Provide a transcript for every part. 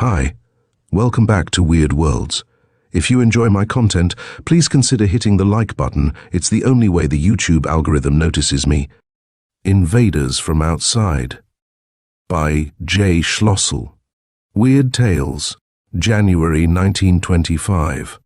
Hi, welcome back to Weird Worlds. If you enjoy my content, please consider hitting the like button. It's the only way the YouTube algorithm notices me. Invaders from Outside by J. Schlossel. Weird Tales, January 1925.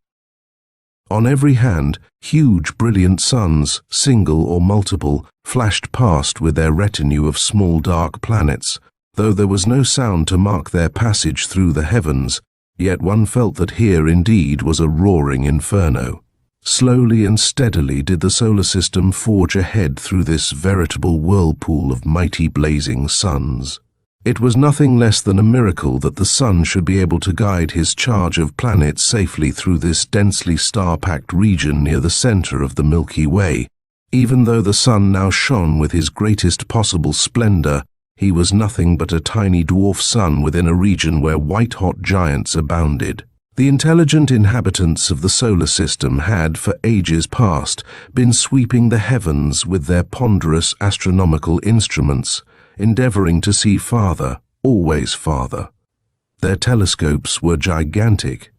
On every hand, huge brilliant suns, single or multiple, flashed past with their retinue of small dark planets. Though there was no sound to mark their passage through the heavens, yet one felt that here indeed was a roaring inferno. Slowly and steadily did the solar system forge ahead through this veritable whirlpool of mighty blazing suns. It was nothing less than a miracle that the sun should be able to guide his charge of planets safely through this densely star-packed region near the center of the Milky Way. Even though the sun now shone with his greatest possible splendor, he was nothing but a tiny dwarf sun within a region where white-hot giants abounded. The intelligent inhabitants of the solar system had, for ages past, been sweeping the heavens with their ponderous astronomical instruments, endeavoring to see farther, always farther. Their telescopes were gigantic.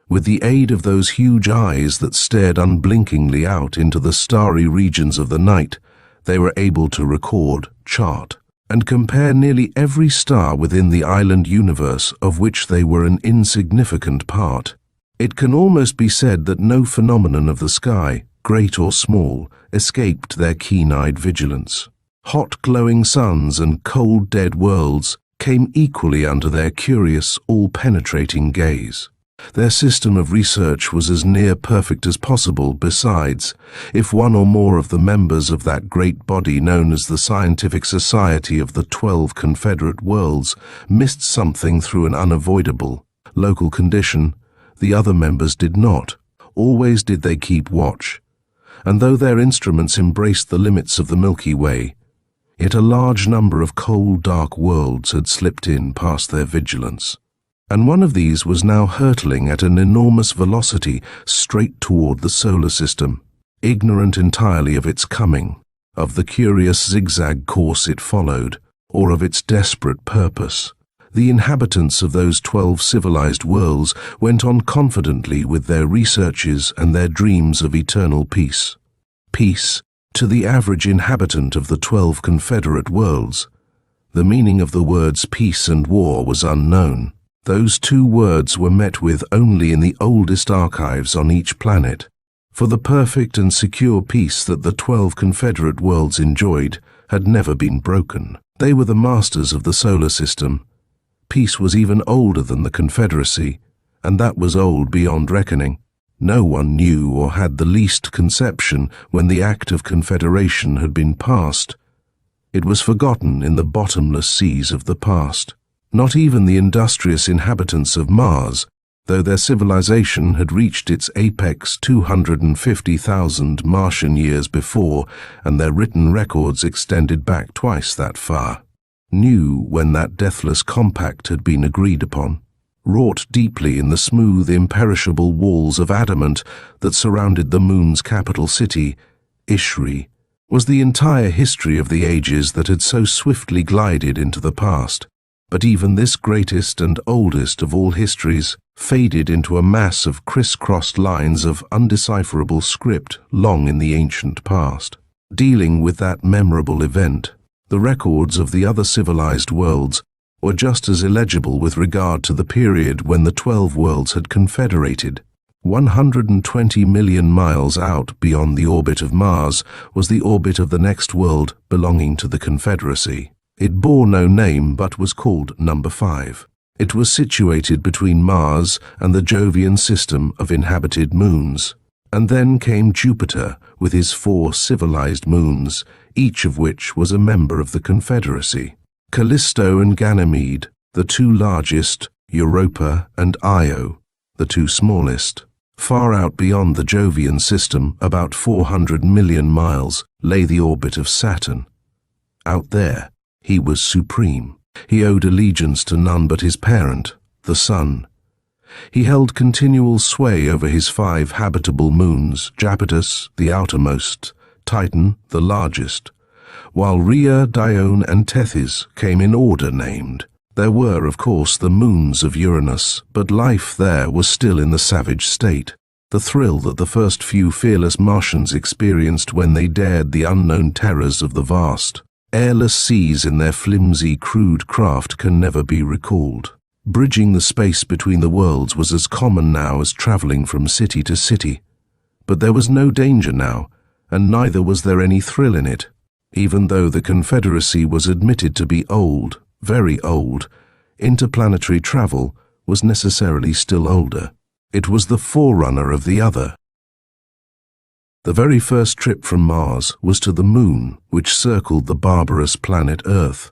With the aid of those huge eyes that stared unblinkingly out into the starry regions of the night, they were able to record, chart, and compare nearly every star within the island universe of which they were an insignificant part. It can almost be said that no phenomenon of the sky, great or small, escaped their keen-eyed vigilance. Hot glowing suns and cold dead worlds came equally under their curious, all-penetrating gaze. Their system of research was as near perfect as possible. Besides, if one or more of the members of that great body known as the Scientific Society of the 12 Confederate Worlds missed something through an unavoidable, local condition, the other members did not. Always did they keep watch. And though their instruments embraced the limits of the Milky Way, yet a large number of cold, dark worlds had slipped in past their vigilance. And one of these was now hurtling at an enormous velocity straight toward the solar system, ignorant entirely of its coming, of the curious zigzag course it followed, or of its desperate purpose. The inhabitants of those 12 civilized worlds went on confidently with their researches and their dreams of eternal peace. Peace, to the average inhabitant of the 12 Confederate worlds. The meaning of the words peace and war was unknown. Those two words were met with only in the oldest archives on each planet, for the perfect and secure peace that the 12 Confederate worlds enjoyed had never been broken. They were the masters of the solar system. Peace was even older than the Confederacy, and that was old beyond reckoning. No one knew or had the least conception when the Act of Confederation had been passed. It was forgotten in the bottomless seas of the past. Not even the industrious inhabitants of Mars, though their civilization had reached its apex 250,000 Martian years before, and their written records extended back twice that far, knew when that deathless compact had been agreed upon. Wrought deeply in the smooth, imperishable walls of adamant that surrounded the moon's capital city, Eerie, was the entire history of the ages that had so swiftly glided into the past. But even this greatest and oldest of all histories faded into a mass of criss-crossed lines of undecipherable script long in the ancient past. Dealing with that memorable event, the records of the other civilized worlds were just as illegible with regard to the period when the 12 worlds had confederated. 120 million miles out beyond the orbit of Mars was the orbit of the next world belonging to the Confederacy. It bore no name but was called Number 5. It was situated between Mars and the Jovian system of inhabited moons. And then came Jupiter with his 4 civilized moons, each of which was a member of the Confederacy. Callisto and Ganymede, the 2 largest, Europa and Io, the 2 smallest. Far out beyond the Jovian system, about 400 million miles, lay the orbit of Saturn. Out there, he was supreme. He owed allegiance to none but his parent, the sun. He held continual sway over his 5 habitable moons, Japetus, the outermost, Titan, the largest, while Rhea, Dione, and Tethys came in order named. There were, of course, the moons of Uranus, but life there was still in the savage state. The thrill that the first few fearless Martians experienced when they dared the unknown terrors of the vast, airless seas in their flimsy, crude craft can never be recalled. Bridging the space between the worlds was as common now as traveling from city to city. But there was no danger now, and neither was there any thrill in it. Even though the Confederacy was admitted to be old, very old, interplanetary travel was necessarily still older. It was the forerunner of the other. The very first trip from Mars was to the Moon, which circled the barbarous planet Earth.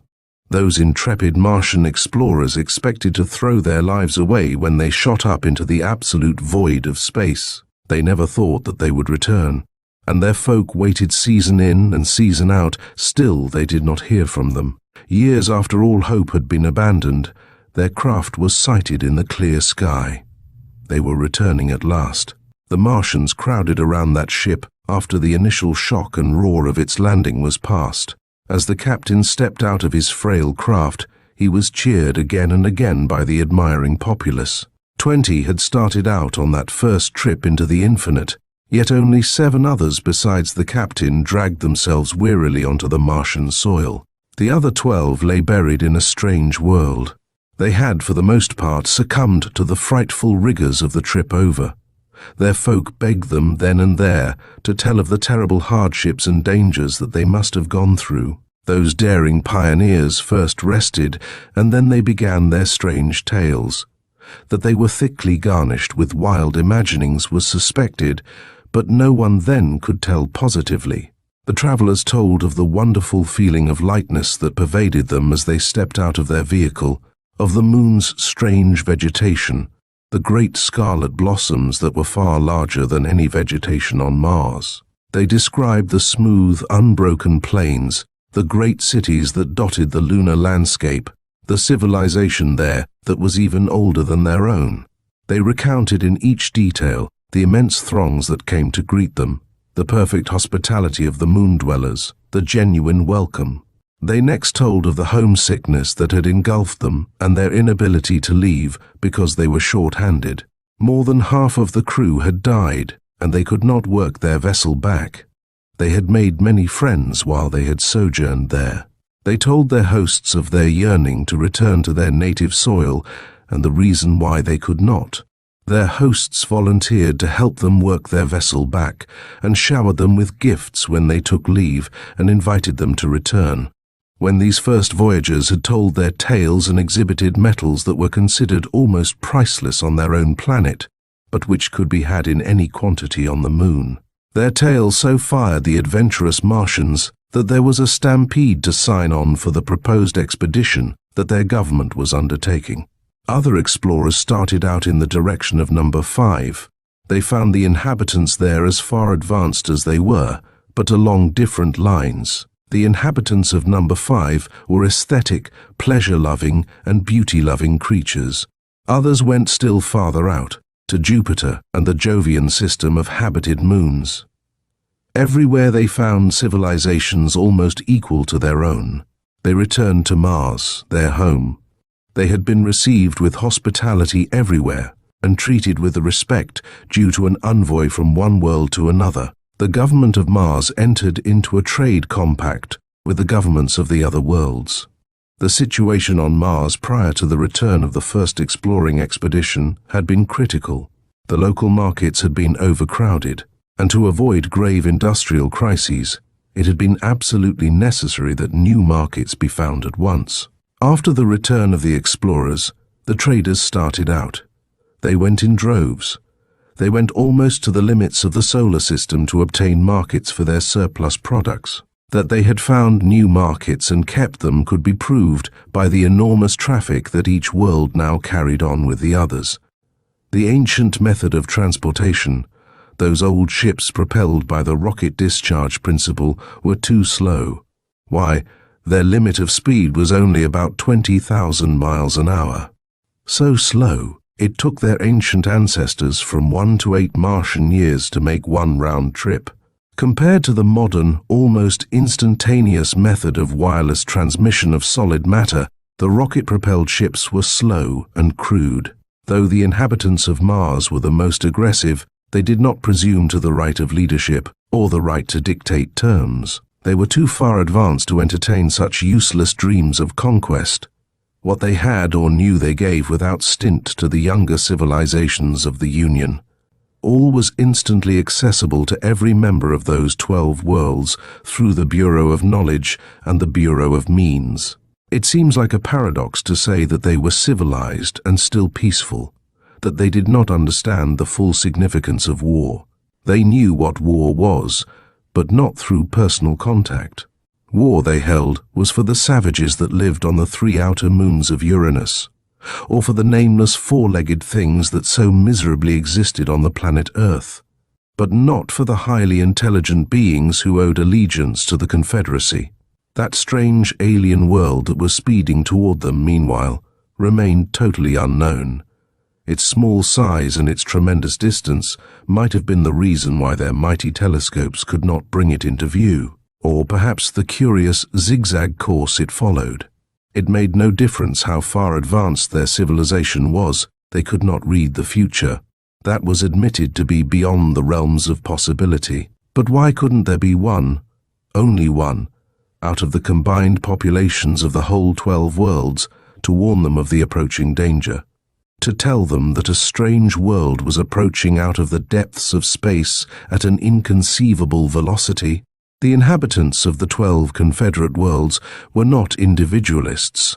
Those intrepid Martian explorers expected to throw their lives away when they shot up into the absolute void of space. They never thought that they would return, and their folk waited season in and season out. Still they did not hear from them. Years after all hope had been abandoned, their craft was sighted in the clear sky. They were returning at last. The Martians crowded around that ship after the initial shock and roar of its landing was past. As the captain stepped out of his frail craft, he was cheered again and again by the admiring populace. 20 had started out on that first trip into the infinite, yet only 7 others besides the captain dragged themselves wearily onto the Martian soil. The other 12 lay buried in a strange world. They had, for the most part, succumbed to the frightful rigors of the trip over. Their folk begged them then and there to tell of the terrible hardships and dangers that they must have gone through. Those daring pioneers first rested, and then they began their strange tales. That they were thickly garnished with wild imaginings was suspected, but no one then could tell positively. The travelers told of the wonderful feeling of lightness that pervaded them as they stepped out of their vehicle, of the moon's strange vegetation, the great scarlet blossoms that were far larger than any vegetation on Mars. They described the smooth, unbroken plains, the great cities that dotted the lunar landscape, the civilization there that was even older than their own. They recounted in each detail the immense throngs that came to greet them, the perfect hospitality of the moon dwellers, the genuine welcome. They next told of the homesickness that had engulfed them and their inability to leave because they were short-handed. More than half of the crew had died, and they could not work their vessel back. They had made many friends while they had sojourned there. They told their hosts of their yearning to return to their native soil and the reason why they could not. Their hosts volunteered to help them work their vessel back and showered them with gifts when they took leave and invited them to return. When these first voyagers had told their tales and exhibited metals that were considered almost priceless on their own planet, but which could be had in any quantity on the moon. Their tales so fired the adventurous Martians that there was a stampede to sign on for the proposed expedition that their government was undertaking. Other explorers started out in the direction of number 5. They found the inhabitants there as far advanced as they were, but along different lines. The inhabitants of number 5 were aesthetic, pleasure-loving, and beauty-loving creatures. Others went still farther out, to Jupiter and the Jovian system of habited moons. Everywhere they found civilizations almost equal to their own. They returned to Mars, their home. They had been received with hospitality everywhere and treated with the respect due to an envoy from one world to another. The government of Mars entered into a trade compact with the governments of the other worlds. The situation on Mars prior to the return of the first exploring expedition had been critical. The local markets had been overcrowded, and to avoid grave industrial crises, it had been absolutely necessary that new markets be found at once. After the return of the explorers, the traders started out. They went in droves. They went almost to the limits of the solar system to obtain markets for their surplus products. That they had found new markets and kept them could be proved by the enormous traffic that each world now carried on with the others. The ancient method of transportation, those old ships propelled by the rocket discharge principle, were too slow. Why, their limit of speed was only about 20,000 miles an hour. So slow, it took their ancient ancestors from 1 to 8 Martian years to make one round trip. Compared to the modern, almost instantaneous method of wireless transmission of solid matter, The rocket-propelled ships were slow and crude. Though the inhabitants of Mars were the most aggressive, they did not presume to the right of leadership or the right to dictate terms. They were too far advanced to entertain such useless dreams of conquest. What they had or knew they gave without stint to the younger civilizations of the Union. All was instantly accessible to every member of those 12 worlds through the Bureau of Knowledge and the Bureau of Means. It seems like a paradox to say that they were civilized and still peaceful, that they did not understand the full significance of war. They knew what war was, but not through personal contact. War, they held, was for the savages that lived on the 3 outer moons of Uranus, or for the nameless 4-legged things that so miserably existed on the planet Earth, but not for the highly intelligent beings who owed allegiance to the Confederacy. That strange alien world that was speeding toward them, meanwhile, remained totally unknown. Its small size and its tremendous distance might have been the reason why their mighty telescopes could not bring it into view, or perhaps the curious zigzag course it followed. It made no difference how far advanced their civilization was, they could not read the future. That was admitted to be beyond the realms of possibility. But why couldn't there be one, only one, out of the combined populations of the whole 12 worlds, to warn them of the approaching danger? To tell them that a strange world was approaching out of the depths of space at an inconceivable velocity? The inhabitants of the 12 Confederate worlds were not individualists.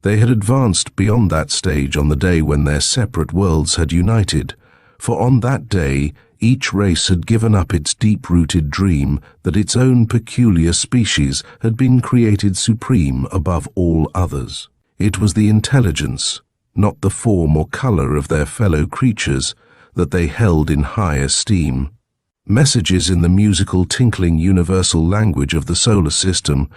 They had advanced beyond that stage on the day when their separate worlds had united, for on that day each race had given up its deep-rooted dream that its own peculiar species had been created supreme above all others. It was the intelligence, not the form or color of their fellow creatures, that they held in high esteem. Messages in the musical, tinkling universal language of the solar system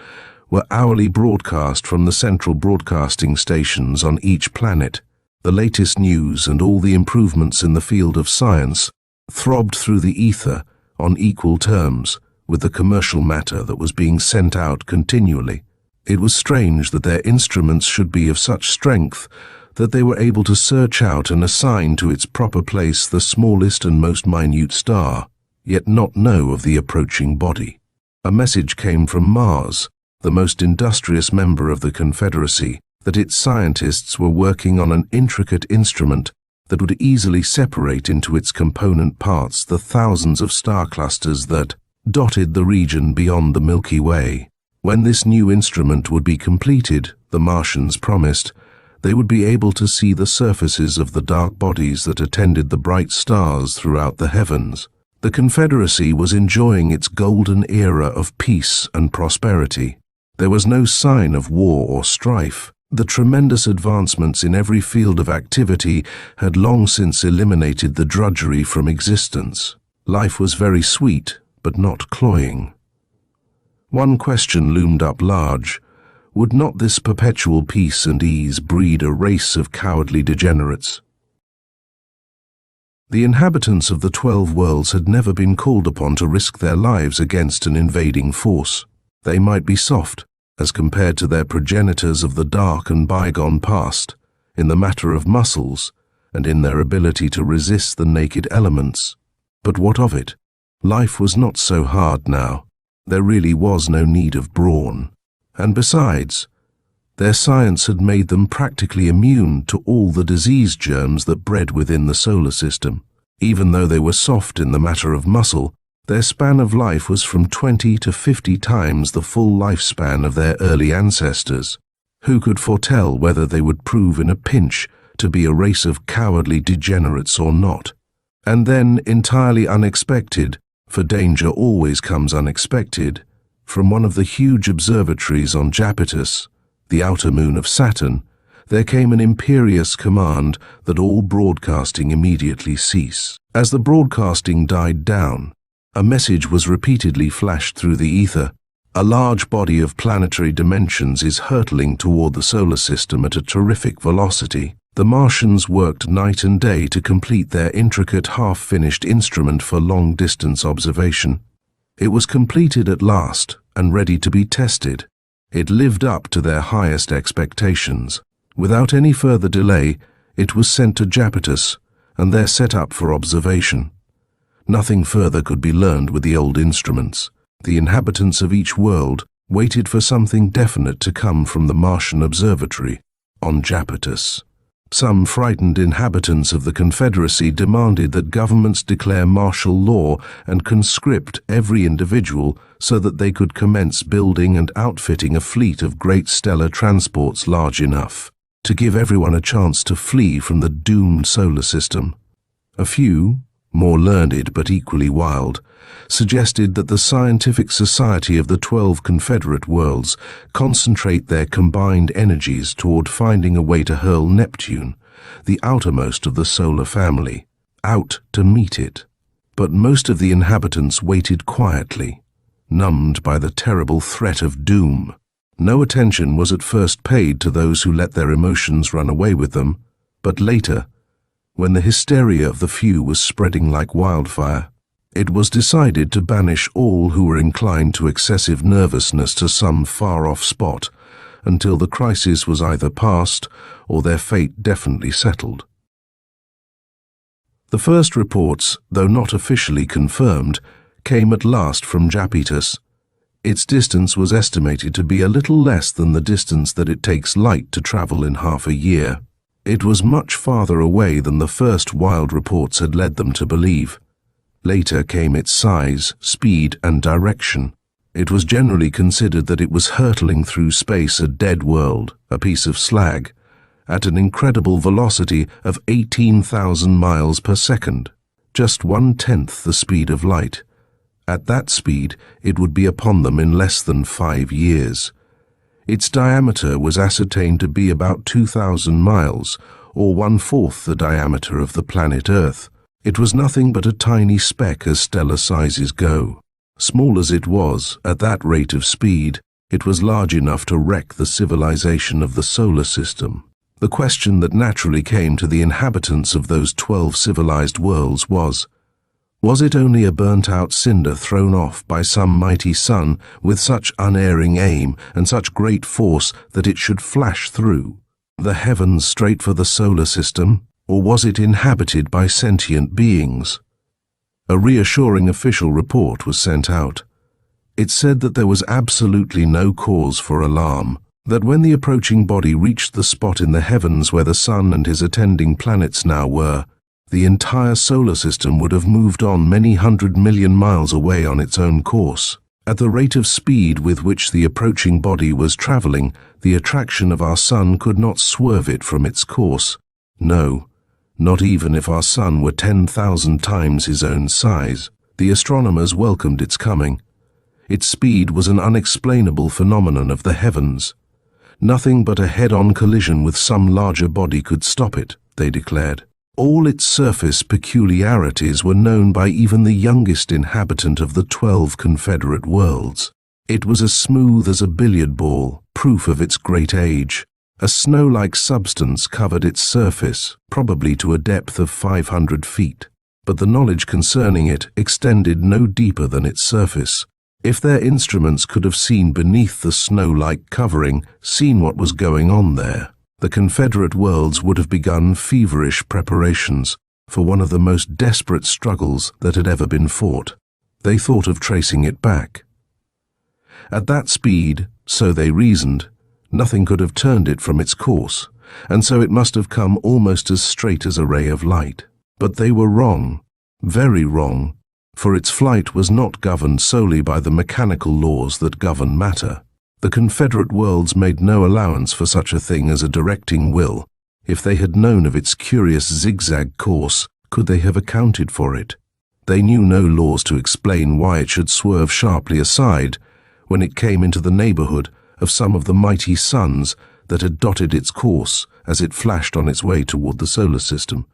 were hourly broadcast from the central broadcasting stations on each planet. The latest news and all the improvements in the field of science throbbed through the ether on equal terms with the commercial matter that was being sent out continually. It was strange that their instruments should be of such strength that they were able to search out and assign to its proper place the smallest and most minute star, yet not know of the approaching body. A message came from Mars, the most industrious member of the Confederacy, that its scientists were working on an intricate instrument that would easily separate into its component parts the thousands of star clusters that dotted the region beyond the Milky Way. When this new instrument would be completed, the Martians promised, they would be able to see the surfaces of the dark bodies that attended the bright stars throughout the heavens. The Confederacy was enjoying its golden era of peace and prosperity. There was no sign of war or strife. The tremendous advancements in every field of activity had long since eliminated the drudgery from existence. Life was very sweet, but not cloying. One question loomed up large. Would not this perpetual peace and ease breed a race of cowardly degenerates? The inhabitants of the 12 worlds had never been called upon to risk their lives against an invading force. They might be soft, as compared to their progenitors of the dark and bygone past, in the matter of muscles, and in their ability to resist the naked elements. But what of it? Life was not so hard now. There really was no need of brawn. And besides, their science had made them practically immune to all the disease germs that bred within the solar system. Even though they were soft in the matter of muscle, their span of life was from 20 to 50 times the full lifespan of their early ancestors. Who could foretell whether they would prove in a pinch to be a race of cowardly degenerates or not? And then, entirely unexpected, for danger always comes unexpected, from one of the huge observatories on Japetus, the outer moon of Saturn, there came an imperious command that all broadcasting immediately cease. As the broadcasting died down, a message was repeatedly flashed through the ether. A large body of planetary dimensions is hurtling toward the solar system at a terrific velocity. The Martians worked night and day to complete their intricate half-finished instrument for long-distance observation. It was completed at last and ready to be tested. It lived up to their highest expectations. Without any further delay, it was sent to Japetus, and there set up for observation. Nothing further could be learned with the old instruments. The inhabitants of each world waited for something definite to come from the Martian observatory on Japetus. Some frightened inhabitants of the Confederacy demanded that governments declare martial law and conscript every individual so that they could commence building and outfitting a fleet of great stellar transports large enough to give everyone a chance to flee from the doomed solar system. A few, more learned but equally wild, suggested that the scientific society of the 12 Confederate worlds concentrate their combined energies toward finding a way to hurl Neptune, the outermost of the solar family, out to meet it. But most of the inhabitants waited quietly, numbed by the terrible threat of doom. No attention was at first paid to those who let their emotions run away with them, but later, when the hysteria of the few was spreading like wildfire, it was decided to banish all who were inclined to excessive nervousness to some far-off spot until the crisis was either past or their fate definitely settled. The first reports, though not officially confirmed, came at last from Japetus. Its distance was estimated to be a little less than the distance that it takes light to travel in half a year. It was much farther away than the first wild reports had led them to believe. Later came its size, speed, and direction. It was generally considered that it was hurtling through space a dead world, a piece of slag, at an incredible velocity of 18,000 miles per second, just 1/10 the speed of light. At that speed, it would be upon them in less than 5 years. Its diameter was ascertained to be about 2,000 miles, or 1/4 the diameter of the planet Earth. It was nothing but a tiny speck as stellar sizes go. Small as it was, at that rate of speed, it was large enough to wreck the civilization of the solar system. The question that naturally came to the inhabitants of those 12 civilized worlds was it only a burnt-out cinder thrown off by some mighty sun with such unerring aim and such great force that it should flash through the heavens straight for the solar system? Or was it inhabited by sentient beings? A reassuring official report was sent out. It said that there was absolutely no cause for alarm, that when the approaching body reached the spot in the heavens where the sun and his attending planets now were, the entire solar system would have moved on many 100 million miles away on its own course. At the rate of speed with which the approaching body was traveling, the attraction of our sun could not swerve it from its course. No. Not even if our sun were 10,000 times his own size. The astronomers welcomed its coming. Its speed was an unexplainable phenomenon of the heavens. Nothing but a head-on collision with some larger body could stop it, they declared. All its surface peculiarities were known by even the youngest inhabitant of the 12 Confederate worlds. It was as smooth as a billiard ball, proof of its great age. A snow-like substance covered its surface, probably to a depth of 500 feet, but the knowledge concerning it extended no deeper than its surface. If their instruments could have seen beneath the snow-like covering, seen what was going on there, the Confederate worlds would have begun feverish preparations for one of the most desperate struggles that had ever been fought. They thought of tracing it back. At that speed, so they reasoned, nothing could have turned it from its course, and so it must have come almost as straight as a ray of light. But they were wrong, very wrong, for its flight was not governed solely by the mechanical laws that govern matter. The Confederate worlds made no allowance for such a thing as a directing will. If they had known of its curious zigzag course, could they have accounted for it? They knew no laws to explain why it should swerve sharply aside when it came into the neighborhood of some of the mighty suns that had dotted its course as it flashed on its way toward the solar system,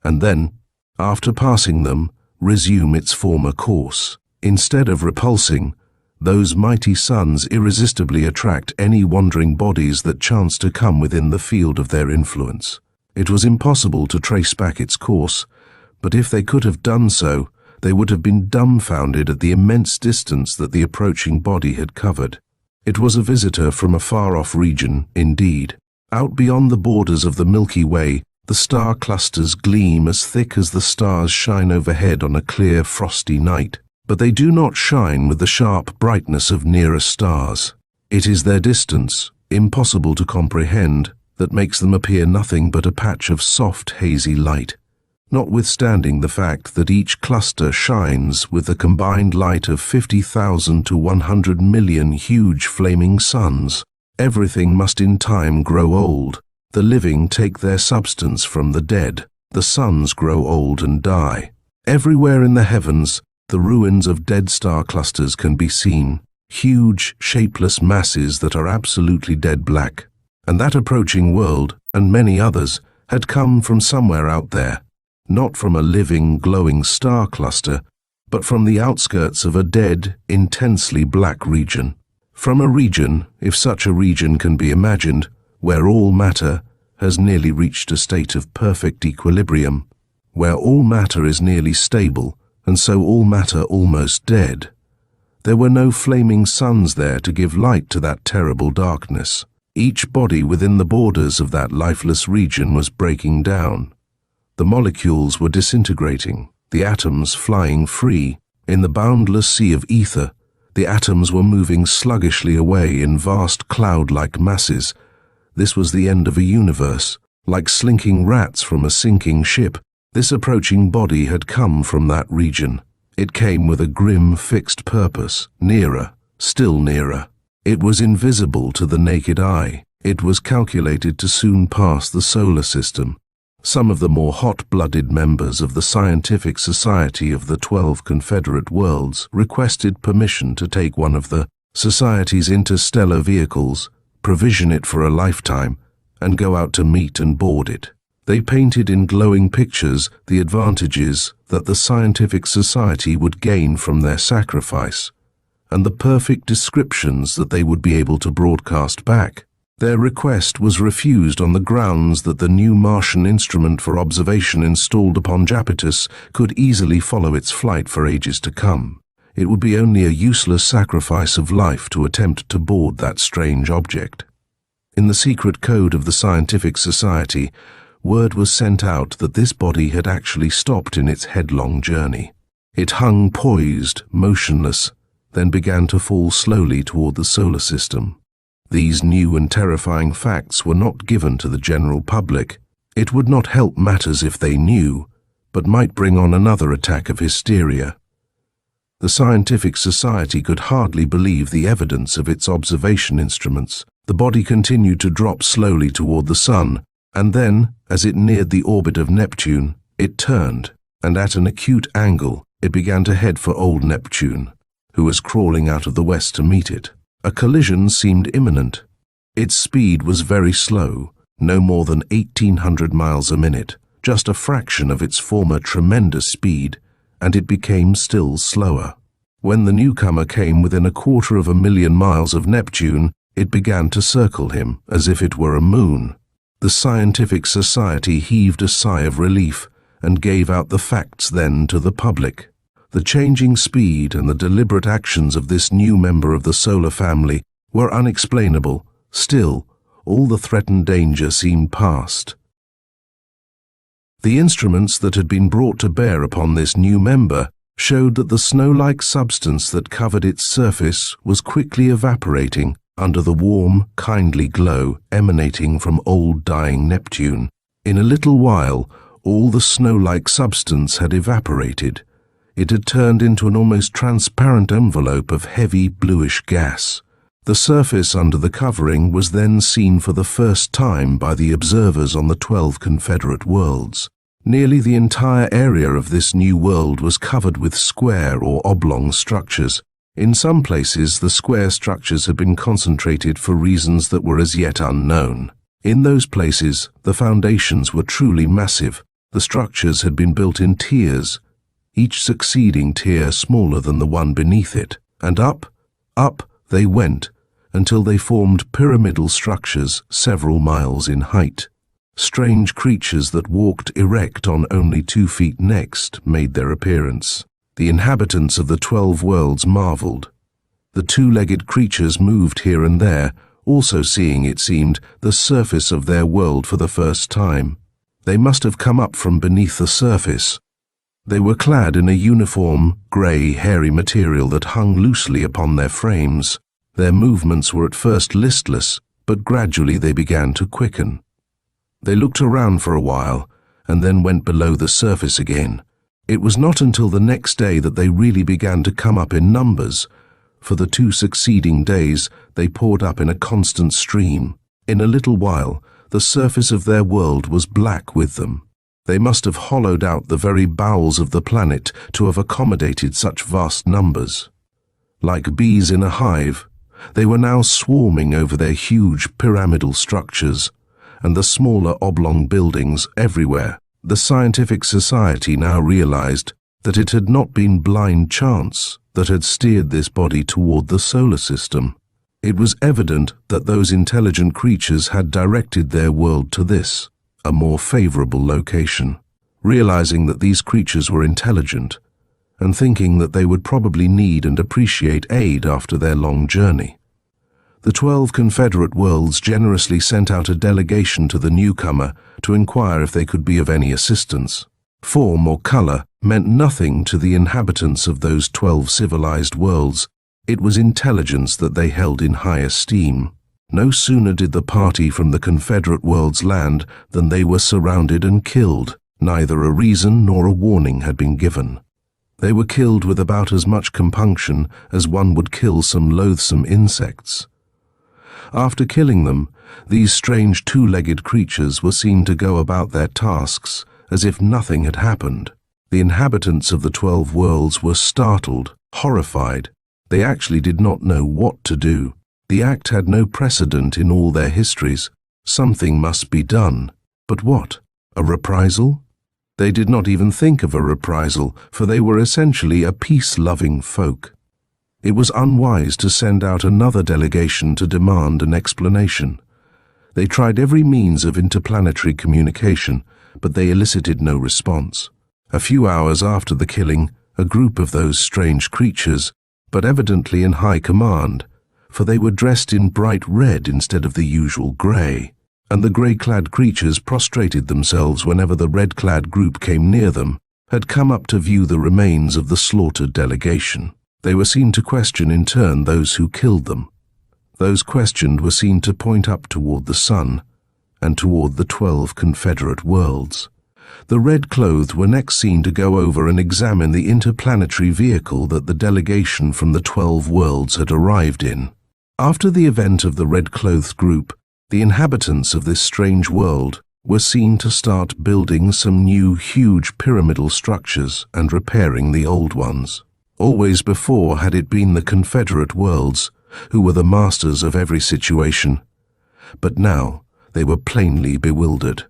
and then, after passing them, resume its former course. Instead of repulsing, those mighty suns irresistibly attract any wandering bodies that chance to come within the field of their influence. It was impossible to trace back its course, but if they could have done so, they would have been dumbfounded at the immense distance that the approaching body had covered. It was a visitor from a far-off region, indeed. Out beyond the borders of the Milky Way, the star clusters gleam as thick as the stars shine overhead on a clear, frosty night. But they do not shine with the sharp brightness of nearer stars. It is their distance, impossible to comprehend, that makes them appear nothing but a patch of soft, hazy light. Notwithstanding the fact that each cluster shines with the combined light of 50,000 to 100 million huge flaming suns, everything must in time grow old. The living take their substance from the dead. The suns grow old and die. Everywhere in the heavens, the ruins of dead star clusters can be seen, huge, shapeless masses that are absolutely dead black. And that approaching world, and many others, had come from somewhere out there, not from a living, glowing star cluster, but from the outskirts of a dead, intensely black region. From a region, if such a region can be imagined, where all matter has nearly reached a state of perfect equilibrium, where all matter is nearly stable, and so all matter almost dead. There were no flaming suns there to give light to that terrible darkness. Each body within the borders of that lifeless region was breaking down. The molecules were disintegrating, the atoms flying free. In the boundless sea of ether, the atoms were moving sluggishly away in vast cloud-like masses. This was the end of a universe. Like slinking rats from a sinking ship, this approaching body had come from that region. It came with a grim, fixed purpose, nearer, still nearer. It was invisible to the naked eye. It was calculated to soon pass the solar system. Some of the more hot-blooded members of the Scientific Society of the 12 Confederate Worlds requested permission to take one of the Society's interstellar vehicles, provision it for a lifetime, and go out to meet and board it. They painted in glowing pictures the advantages that the Scientific Society would gain from their sacrifice, and the perfect descriptions that they would be able to broadcast back. Their request was refused on the grounds that the new Martian instrument for observation installed upon Japetus could easily follow its flight for ages to come. It would be only a useless sacrifice of life to attempt to board that strange object. In the secret code of the Scientific Society, word was sent out that this body had actually stopped in its headlong journey. It hung poised, motionless, then began to fall slowly toward the solar system. These new and terrifying facts were not given to the general public. It would not help matters if they knew, but might bring on another attack of hysteria. The Scientific Society could hardly believe the evidence of its observation instruments. The body continued to drop slowly toward the sun, and then, as it neared the orbit of Neptune, it turned, and at an acute angle, it began to head for old Neptune, who was crawling out of the west to meet it. A collision seemed imminent. Its speed was very slow, no more than 1,800 miles a minute, just a fraction of its former tremendous speed, and it became still slower. When the newcomer came within 250,000 miles of Neptune, it began to circle him as if it were a moon. The Scientific Society heaved a sigh of relief and gave out the facts then to the public. The changing speed and the deliberate actions of this new member of the solar family were unexplainable. Still, all the threatened danger seemed past. The instruments that had been brought to bear upon this new member showed that the snow-like substance that covered its surface was quickly evaporating under the warm, kindly glow emanating from old dying Neptune. In a little while, all the snow-like substance had evaporated. It had turned into an almost transparent envelope of heavy bluish gas. The surface under the covering was then seen for the first time by the observers on the 12 Confederate worlds. Nearly the entire area of this new world was covered with square or oblong structures. In some places, the square structures had been concentrated for reasons that were as yet unknown. In those places, the foundations were truly massive. The structures had been built in tiers, each succeeding tier smaller than the one beneath it, and up they went until they formed pyramidal structures several miles in height. Strange creatures that walked erect on only 2 feet next made their appearance. The inhabitants of the 12 worlds marveled. The two-legged creatures moved here and there, also seeing, it seemed, the surface of their world for the first time. They must have come up from beneath the surface. They were clad in a uniform, grey, hairy material that hung loosely upon their frames. Their movements were at first listless, but gradually they began to quicken. They looked around for a while, and then went below the surface again. It was not until the next day that they really began to come up in numbers. For the 2 succeeding days, they poured up in a constant stream. In a little while, the surface of their world was black with them. They must have hollowed out the very bowels of the planet to have accommodated such vast numbers. Like bees in a hive, they were now swarming over their huge pyramidal structures and the smaller oblong buildings everywhere. The scientific society now realized that it had not been blind chance that had steered this body toward the solar system. It was evident that those intelligent creatures had directed their world to this, a more favorable location. Realizing that these creatures were intelligent, and thinking that they would probably need and appreciate aid after their long journey, the 12 Confederate worlds generously sent out a delegation to the newcomer to inquire if they could be of any assistance. Form or color meant nothing to the inhabitants of those 12 civilized worlds. It was intelligence that they held in high esteem. No sooner did the party from the Confederate worlds land than they were surrounded and killed. Neither a reason nor a warning had been given. They were killed with about as much compunction as one would kill some loathsome insects. After killing them, these strange two-legged creatures were seen to go about their tasks as if nothing had happened. The inhabitants of the 12 worlds were startled, horrified. They actually did not know what to do. The act had no precedent in all their histories. Something must be done. But what? A reprisal? They did not even think of a reprisal, for they were essentially a peace-loving folk. It was unwise to send out another delegation to demand an explanation. They tried every means of interplanetary communication, but they elicited no response. A few hours after the killing, a group of those strange creatures, but evidently in high command, for they were dressed in bright red instead of the usual grey, and the grey-clad creatures prostrated themselves whenever the red-clad group came near them, had come up to view the remains of the slaughtered delegation. They were seen to question in turn those who killed them. Those questioned were seen to point up toward the sun and toward the 12 Confederate worlds. The red-clothed were next seen to go over and examine the interplanetary vehicle that the delegation from the 12 worlds had arrived in. After the event of the red-clothed group, the inhabitants of this strange world were seen to start building some new huge pyramidal structures and repairing the old ones. Always before had it been the Confederate worlds who were the masters of every situation, but now they were plainly bewildered.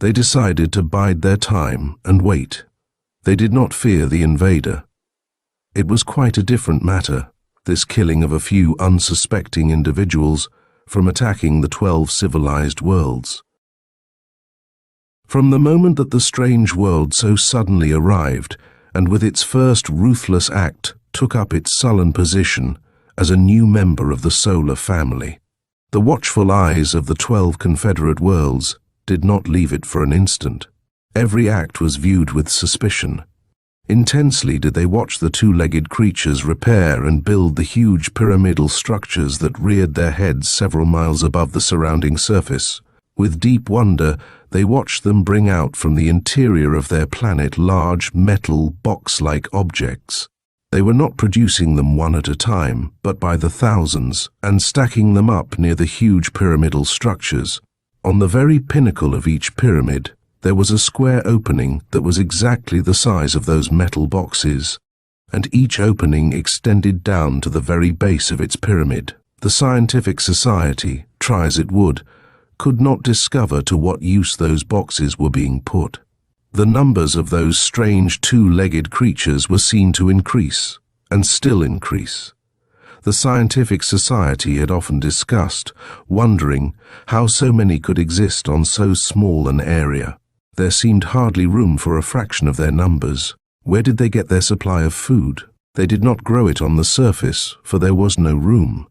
They decided to bide their time and wait. They did not fear the invader. It was quite a different matter, this killing of a few unsuspecting individuals from attacking the 12 civilized worlds. From the moment that the strange world so suddenly arrived, and with its first ruthless act took up its sullen position as a new member of the solar family, the watchful eyes of the 12 Confederate worlds did not leave it for an instant. Every act was viewed with suspicion. Intensely did they watch the two-legged creatures repair and build the huge pyramidal structures that reared their heads several miles above the surrounding surface. With deep wonder, they watched them bring out from the interior of their planet large metal box-like objects. They were not producing them one at a time, but by the thousands, and stacking them up near the huge pyramidal structures. On the very pinnacle of each pyramid, there was a square opening that was exactly the size of those metal boxes, and each opening extended down to the very base of its pyramid. The scientific society, try as it would, could not discover to what use those boxes were being put. The numbers of those strange two-legged creatures were seen to increase, and still increase. The scientific society had often discussed, wondering how so many could exist on so small an area. There seemed hardly room for a fraction of their numbers. Where did they get their supply of food? They did not grow it on the surface, for there was no room.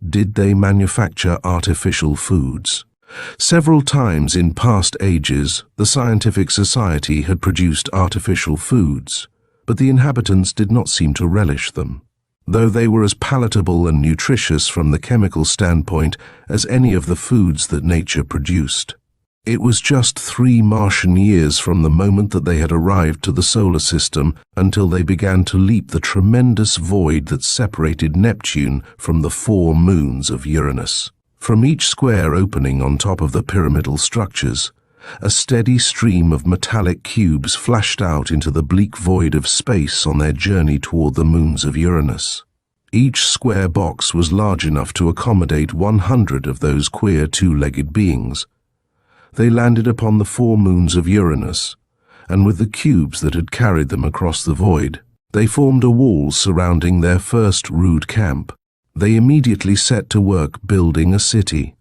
Did they manufacture artificial foods? Several times in past ages, the scientific society had produced artificial foods, but the inhabitants did not seem to relish them, though they were as palatable and nutritious from the chemical standpoint as any of the foods that nature produced. It was just 3 Martian years from the moment that they had arrived to the solar system until they began to leap the tremendous void that separated Neptune from the 4 moons of Uranus. From each square opening on top of the pyramidal structures, a steady stream of metallic cubes flashed out into the bleak void of space on their journey toward the moons of Uranus. Each square box was large enough to accommodate 100 of those queer 2-legged beings. They landed upon the 4 moons of Uranus, and with the cubes that had carried them across the void, they formed a wall surrounding their first rude camp. They immediately set to work building a city.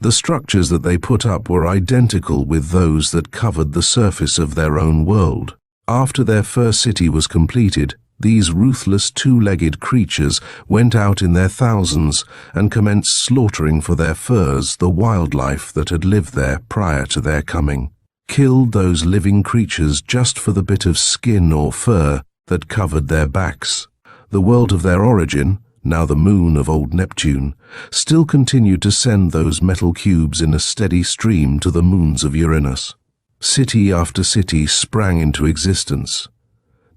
The structures that they put up were identical with those that covered the surface of their own world. After their first city was completed, these ruthless 2-legged creatures went out in their thousands and commenced slaughtering for their furs the wildlife that had lived there prior to their coming. Killed those living creatures just for the bit of skin or fur that covered their backs. The world of their origin, now the moon of old Neptune, still continued to send those metal cubes in a steady stream to the moons of Uranus. City after city sprang into existence.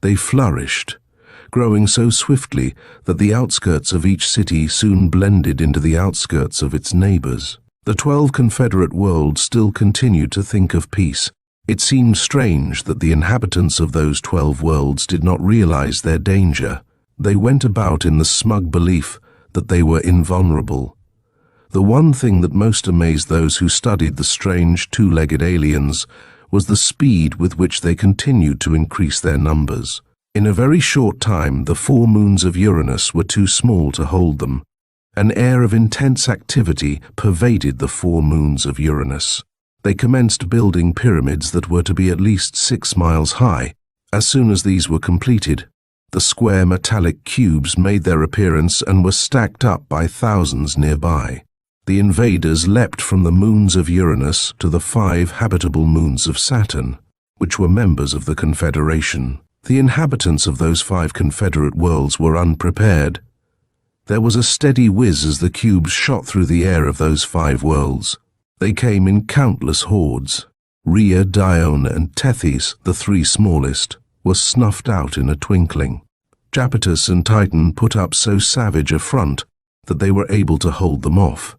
They flourished, growing so swiftly that the outskirts of each city soon blended into the outskirts of its neighbors. The 12 Confederate worlds still continued to think of peace. It seemed strange that the inhabitants of those 12 worlds did not realize their danger. They went about in the smug belief that they were invulnerable. The one thing that most amazed those who studied the strange 2-legged aliens was the speed with which they continued to increase their numbers. In a very short time, the 4 moons of Uranus were too small to hold them. An air of intense activity pervaded the 4 moons of Uranus. They commenced building pyramids that were to be at least 6 miles high. As soon as these were completed, the square metallic cubes made their appearance and were stacked up by thousands nearby. The invaders leapt from the moons of Uranus to the 5 habitable moons of Saturn, which were members of the Confederation. The inhabitants of those 5 Confederate worlds were unprepared. There was a steady whiz as the cubes shot through the air of those 5 worlds. They came in countless hordes. Rhea, Dione, and Tethys, the 3 smallest, were snuffed out in a twinkling. Japetus and Titan put up so savage a front that they were able to hold them off.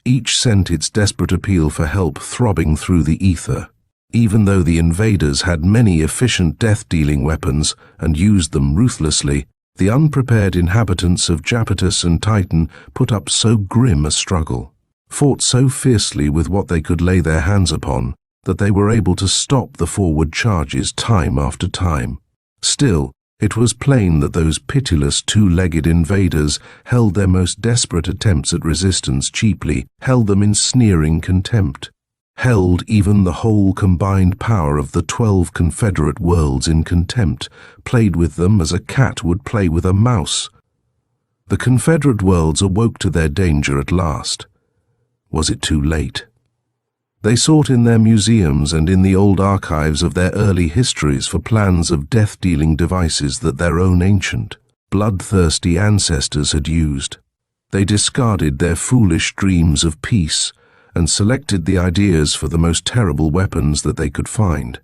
Each sent its desperate appeal for help throbbing through the ether. Even though the invaders had many efficient death-dealing weapons and used them ruthlessly, the unprepared inhabitants of Japetus and Titan put up so grim a struggle, fought so fiercely with what they could lay their hands upon, that they were able to stop the forward charges time after time. Still, it was plain that those pitiless 2-legged invaders held their most desperate attempts at resistance cheaply, held them in sneering contempt, held even the whole combined power of the 12 Confederate worlds in contempt, played with them as a cat would play with a mouse. The Confederate worlds awoke to their danger at last. Was it too late? They sought in their museums and in the old archives of their early histories for plans of death-dealing devices that their own ancient, bloodthirsty ancestors had used. They discarded their foolish dreams of peace and selected the ideas for the most terrible weapons that they could find,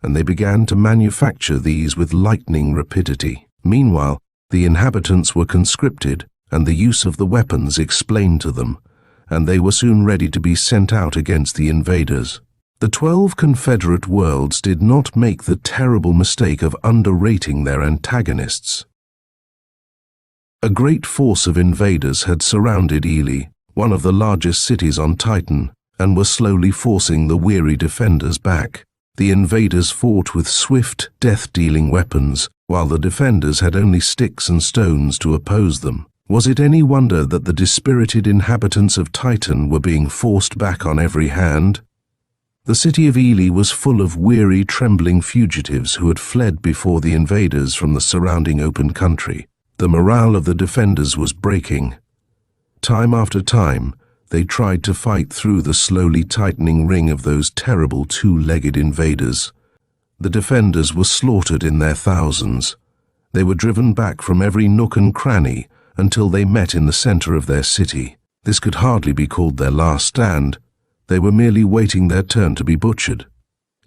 and they began to manufacture these with lightning rapidity. Meanwhile, the inhabitants were conscripted and the use of the weapons explained to them, and they were soon ready to be sent out against the invaders. The 12 Confederate worlds did not make the terrible mistake of underrating their antagonists. A great force of invaders had surrounded Eerie, one of the largest cities on Titan, and were slowly forcing the weary defenders back. The invaders fought with swift, death-dealing weapons, while the defenders had only sticks and stones to oppose them. Was it any wonder that the dispirited inhabitants of Titan were being forced back on every hand? The city of Eerie was full of weary, trembling fugitives who had fled before the invaders from the surrounding open country. The morale of the defenders was breaking. Time after time, they tried to fight through the slowly tightening ring of those terrible two-legged invaders. The defenders were slaughtered in their thousands. They were driven back from every nook and cranny until they met in the center of their city. This could hardly be called their last stand. They were merely waiting their turn to be butchered.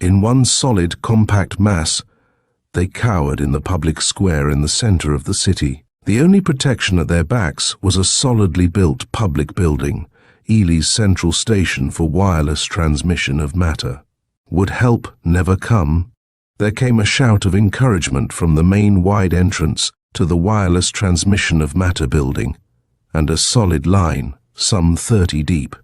In one solid, compact mass, they cowered in the public square in the center of the city. The only protection at their backs was a solidly built public building, Eerie's central station for wireless transmission of matter. Would help never come? There came a shout of encouragement from the main wide entrance to the wireless transmission of matter building, and a solid line, some 30 deep,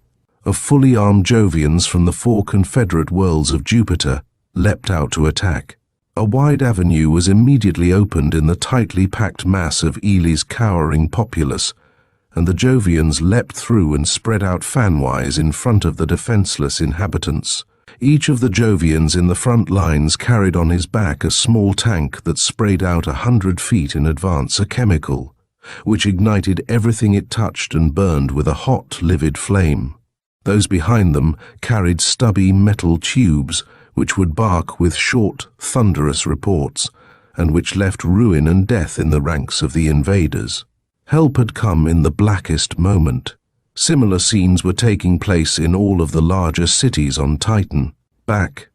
of fully armed Jovians from the 4 Confederate worlds of Jupiter leapt out to attack. A wide avenue was immediately opened in the tightly packed mass of Eerie's cowering populace, and the Jovians leapt through and spread out fanwise in front of the defenseless inhabitants. Each of the Jovians in the front lines carried on his back a small tank that sprayed out 100 feet in advance a chemical, which ignited everything it touched and burned with a hot, livid flame. Those behind them carried stubby metal tubes which would bark with short, thunderous reports, and which left ruin and death in the ranks of the invaders. Help had come in the blackest moment. Similar scenes were taking place in all of the larger cities on Titan. Back,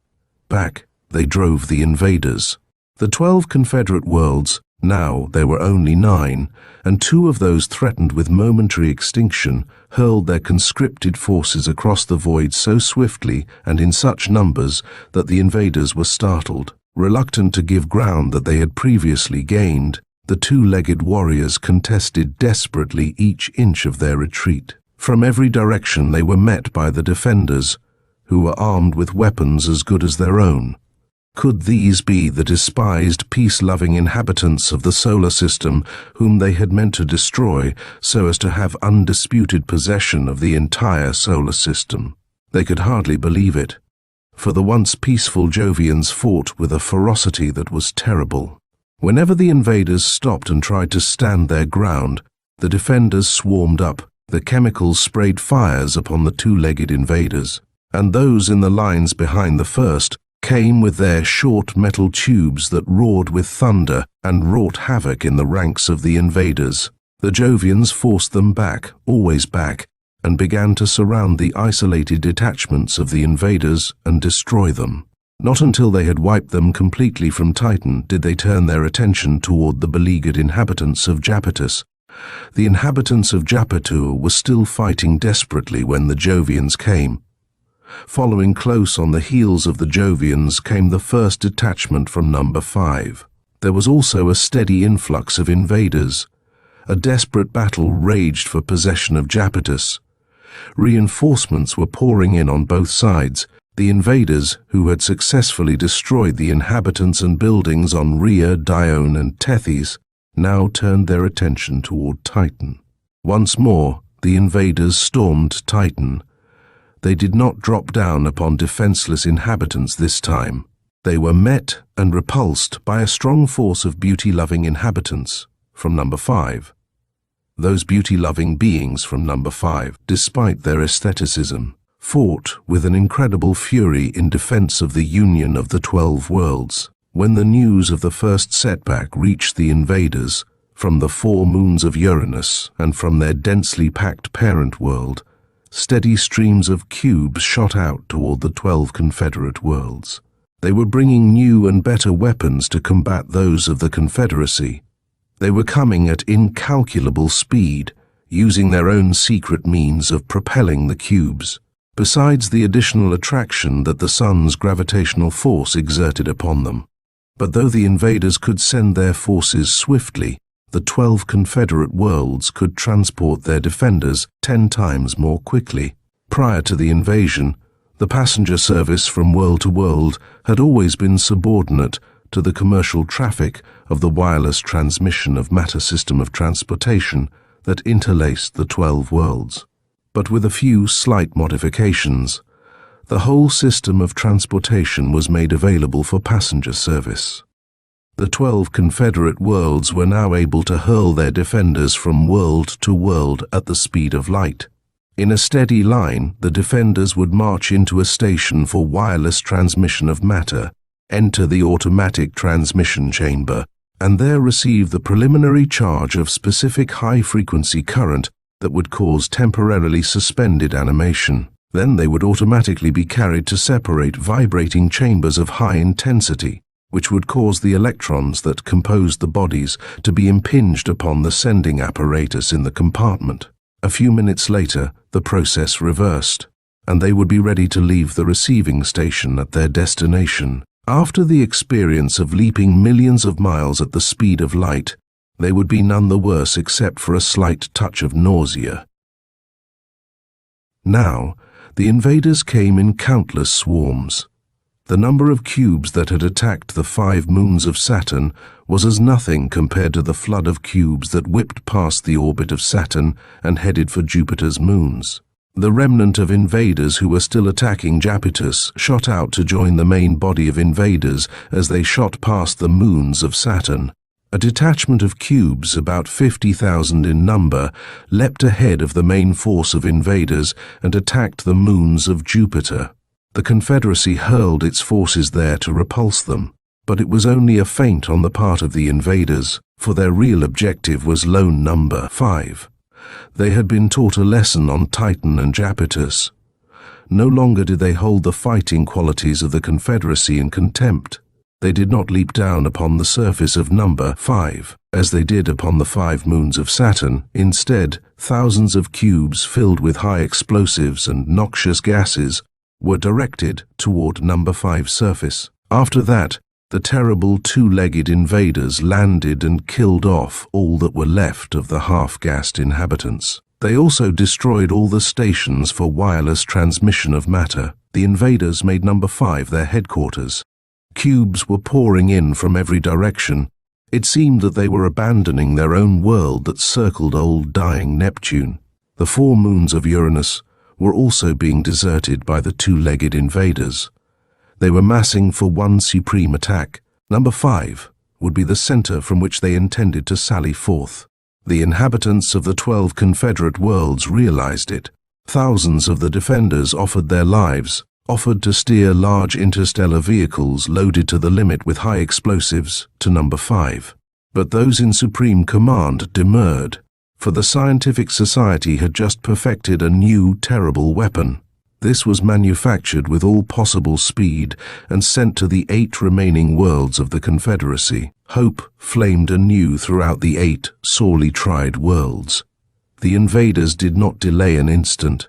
they drove the invaders. The 12 Confederate worlds, now there were only 9, and 2 of those threatened with momentary extinction, hurled their conscripted forces across the void so swiftly and in such numbers that the invaders were startled. Reluctant to give ground that they had previously gained, the two-legged warriors contested desperately each inch of their retreat. From every direction they were met by the defenders, who were armed with weapons as good as their own. Could these be the despised, peace-loving inhabitants of the solar system whom they had meant to destroy so as to have undisputed possession of the entire solar system? They could hardly believe it, for the once peaceful Jovians fought with a ferocity that was terrible. Whenever the invaders stopped and tried to stand their ground, the defenders swarmed up. The chemicals sprayed fires upon the two-legged invaders, and those in the lines behind the first came with their short metal tubes that roared with thunder and wrought havoc in the ranks of the invaders. The Jovians forced them back, always back, and began to surround the isolated detachments of the invaders and destroy them. Not until they had wiped them completely from Titan did they turn their attention toward the beleaguered inhabitants of Japetus. The inhabitants of Japetur were still fighting desperately when the Jovians came. Following close on the heels of the Jovians came the first detachment from number 5. There was also a steady influx of invaders. A desperate battle raged for possession of Japetus. Reinforcements were pouring in on both sides. The invaders, who had successfully destroyed the inhabitants and buildings on Rhea, Dione, and Tethys, now turned their attention toward Titan. Once more, the invaders stormed Titan. They did not drop down upon defenseless inhabitants this time. They were met and repulsed by a strong force of beauty-loving inhabitants from number 5. Those beauty-loving beings from number 5, despite their aestheticism, fought with an incredible fury in defense of the union of the 12 worlds. When the news of the first setback reached the invaders from the 4 moons of Uranus and from their densely packed parent world, steady streams of cubes shot out toward the 12 Confederate worlds. They were bringing new and better weapons to combat those of the Confederacy. They were coming at incalculable speed, using their own secret means of propelling the cubes, besides the additional attraction that the sun's gravitational force exerted upon them. But though the invaders could send their forces swiftly, the 12 Confederate worlds could transport their defenders 10 times more quickly. Prior to the invasion, the passenger service from world to world had always been subordinate to the commercial traffic of the wireless transmission of matter system of transportation that interlaced the 12 worlds. But with a few slight modifications, The whole system of transportation was made available for passenger service. The 12 Confederate worlds were now able to hurl their defenders from world to world at the speed of light. In a steady line, the defenders would march into a station for wireless transmission of matter, enter the automatic transmission chamber, and there receive the preliminary charge of specific high-frequency current that would cause temporarily suspended animation. Then they would automatically be carried to separate vibrating chambers of high intensity, which would cause the electrons that composed the bodies to be impinged upon the sending apparatus in the compartment. A few minutes later, the process reversed, and they would be ready to leave the receiving station at their destination. After the experience of leaping millions of miles at the speed of light, they would be none the worse except for a slight touch of nausea. Now, the invaders came in countless swarms. The number of cubes that had attacked the 5 moons of Saturn was as nothing compared to the flood of cubes that whipped past the orbit of Saturn and headed for Jupiter's moons. The remnant of invaders who were still attacking Japetus shot out to join the main body of invaders as they shot past the moons of Saturn. A detachment of cubes, about 50,000 in number, leapt ahead of the main force of invaders and attacked the moons of Jupiter. The Confederacy hurled its forces there to repulse them, but it was only a feint on the part of the invaders, for their real objective was lone number 5. They had been taught a lesson on Titan and Japetus. No longer did they hold the fighting qualities of the Confederacy in contempt. They did not leap down upon the surface of number 5, as they did upon the 5 moons of Saturn. Instead, thousands of cubes filled with high explosives and noxious gases were directed toward number 5's surface. After that, the terrible 2-legged invaders landed and killed off all that were left of the half-gassed inhabitants. They also destroyed all the stations for wireless transmission of matter. The invaders made number 5 their headquarters. Cubes were pouring in from every direction. It seemed that they were abandoning their own world that circled old dying Neptune. The 4 moons of Uranus were also being deserted by the 2-legged invaders. They were massing for one supreme attack. Number 5 would be the center from which they intended to sally forth. The inhabitants of the 12 Confederate worlds realized it. Thousands of the defenders offered their lives, offered to steer large interstellar vehicles loaded to the limit with high explosives to number 5. But those in supreme command demurred, for the scientific society had just perfected a new terrible weapon. This was manufactured with all possible speed and sent to the 8 remaining worlds of the Confederacy. Hope flamed anew throughout the 8 sorely tried worlds. The invaders did not delay an instant.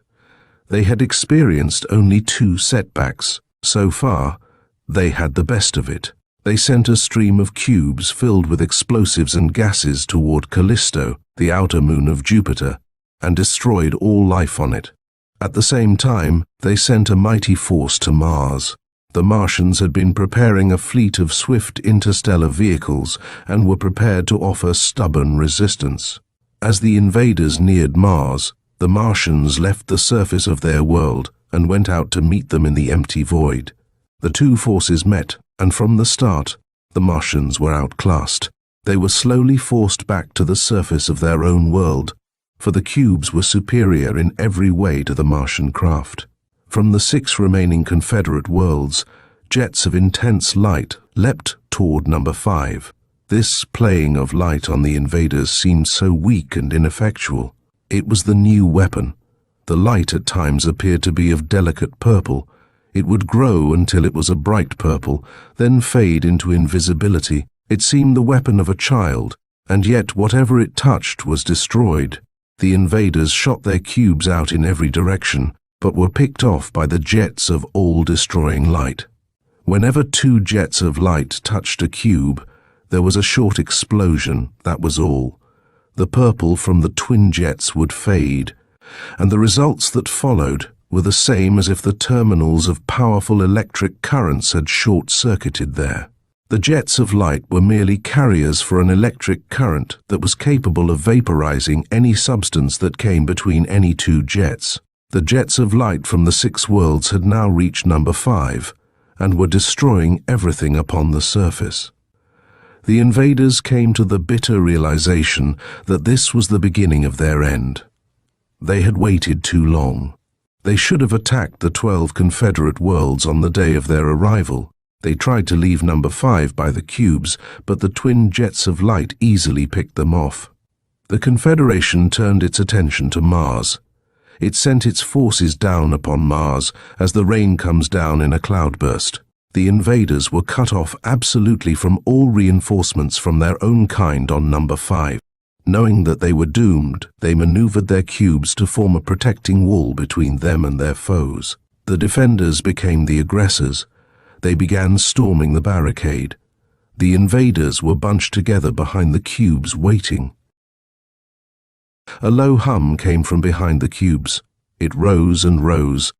They had experienced only 2 setbacks. So far, they had the best of it. They sent a stream of cubes filled with explosives and gases toward Callisto, the outer moon of Jupiter, and destroyed all life on it. At the same time, they sent a mighty force to Mars. The Martians had been preparing a fleet of swift interstellar vehicles and were prepared to offer stubborn resistance. As the invaders neared Mars, the Martians left the surface of their world and went out to meet them in the empty void. The 2 forces met, and from the start, the Martians were outclassed. They were slowly forced back to the surface of their own world, for the cubes were superior in every way to the Martian craft. From the 6 remaining Confederate worlds, jets of intense light leapt toward number 5. This playing of light on the invaders seemed so weak and ineffectual. It was the new weapon. The light at times appeared to be of delicate purple. It would grow until it was a bright purple, then fade into invisibility. It seemed the weapon of a child, and yet whatever it touched was destroyed. The invaders shot their cubes out in every direction, but were picked off by the jets of all-destroying light. Whenever 2 jets of light touched a cube, there was a short explosion, that was all. The purple from the twin jets would fade, and the results that followed were the same as if the terminals of powerful electric currents had short-circuited there. The jets of light were merely carriers for an electric current that was capable of vaporizing any substance that came between any 2 jets. The jets of light from the 6 worlds had now reached number 5 and were destroying everything upon the surface. The invaders came to the bitter realization that this was the beginning of their end. They had waited too long. They should have attacked the 12 Confederate worlds on the day of their arrival. They tried to leave number 5 by the cubes, but the twin jets of light easily picked them off. The Confederation turned its attention to Mars. It sent its forces down upon Mars as the rain comes down in a cloudburst. The invaders were cut off absolutely from all reinforcements from their own kind on number 5. Knowing that they were doomed, they maneuvered their cubes to form a protecting wall between them and their foes. The defenders became the aggressors. They began storming the barricade. The invaders were bunched together behind the cubes waiting. A low hum came from behind the cubes. It rose and rose.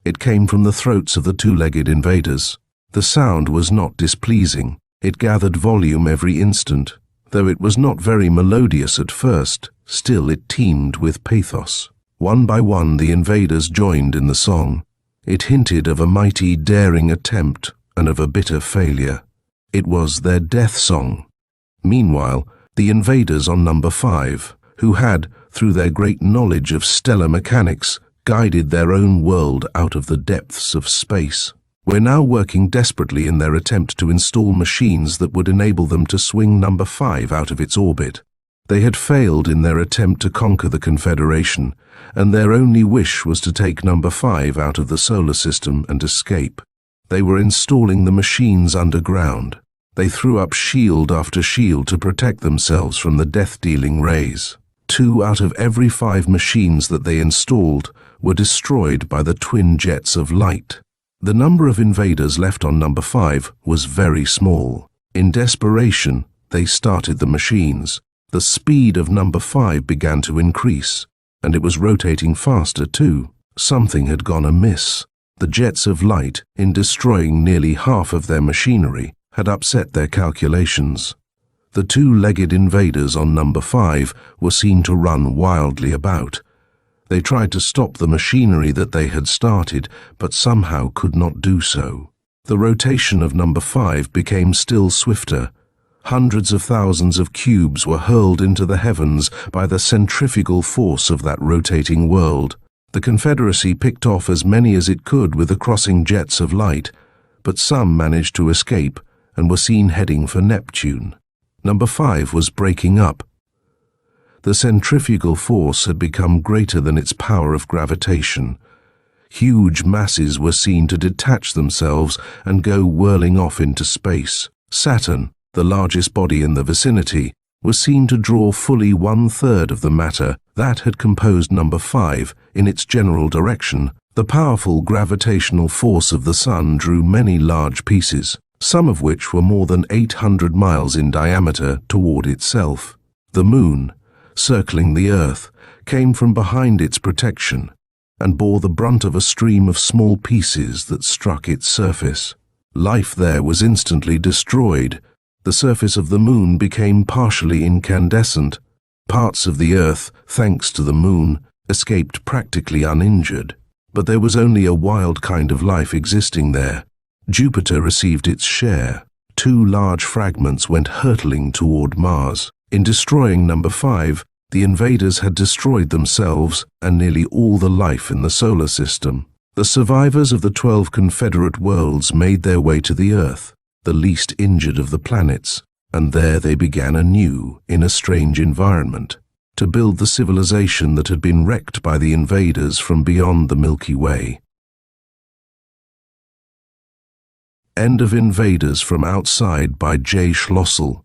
It came from the throats of the 2-legged invaders. The sound was not displeasing. It gathered volume every instant. Though it was not very melodious at first, still it teemed with pathos. One by one the invaders joined in the song. It hinted of a mighty, daring attempt and of a bitter failure. It was their death song. Meanwhile, the invaders on number 5, who had, through their great knowledge of stellar mechanics, guided their own world out of the depths of space, were now working desperately in their attempt to install machines that would enable them to swing number 5 out of its orbit. They had failed in their attempt to conquer the Confederation, and their only wish was to take number 5 out of the solar system and escape. They were installing the machines underground. They threw up shield after shield to protect themselves from the death-dealing rays. 2 out of every 5 machines that they installed were destroyed by the twin jets of light. The number of invaders left on number 5 was very small. In desperation, they started the machines. The speed of number 5 began to increase, and it was rotating faster too. Something had gone amiss. The jets of light, in destroying nearly half of their machinery, had upset their calculations. The 2-legged invaders on number 5 were seen to run wildly about. They tried to stop the machinery that they had started, but somehow could not do so. The rotation of number 5 became still swifter. Hundreds of thousands of cubes were hurled into the heavens by the centrifugal force of that rotating world. The Confederacy picked off as many as it could with the crossing jets of light, but some managed to escape and were seen heading for Neptune. Number 5 was breaking up. The centrifugal force had become greater than its power of gravitation. Huge masses were seen to detach themselves and go whirling off into space. Saturn, the largest body in the vicinity, was seen to draw fully 1/3 of the matter that had composed number 5 in its general direction. The powerful gravitational force of the Sun drew many large pieces, some of which were more than 800 miles in diameter, toward itself. The Moon, circling the Earth, came from behind its protection and bore the brunt of a stream of small pieces that struck its surface. Life there was instantly destroyed. The surface of the Moon became partially incandescent. Parts of the Earth, thanks to the Moon, escaped practically uninjured. But there was only a wild kind of life existing there. Jupiter received its share. 2 large fragments went hurtling toward Mars. In destroying number 5, the invaders had destroyed themselves and nearly all the life in the solar system. The survivors of the 12 Confederate worlds made their way to the Earth, the least injured of the planets, and there they began anew in a strange environment, to build the civilization that had been wrecked by the invaders from beyond the Milky Way. End of Invaders from Outside by J. Schlossel.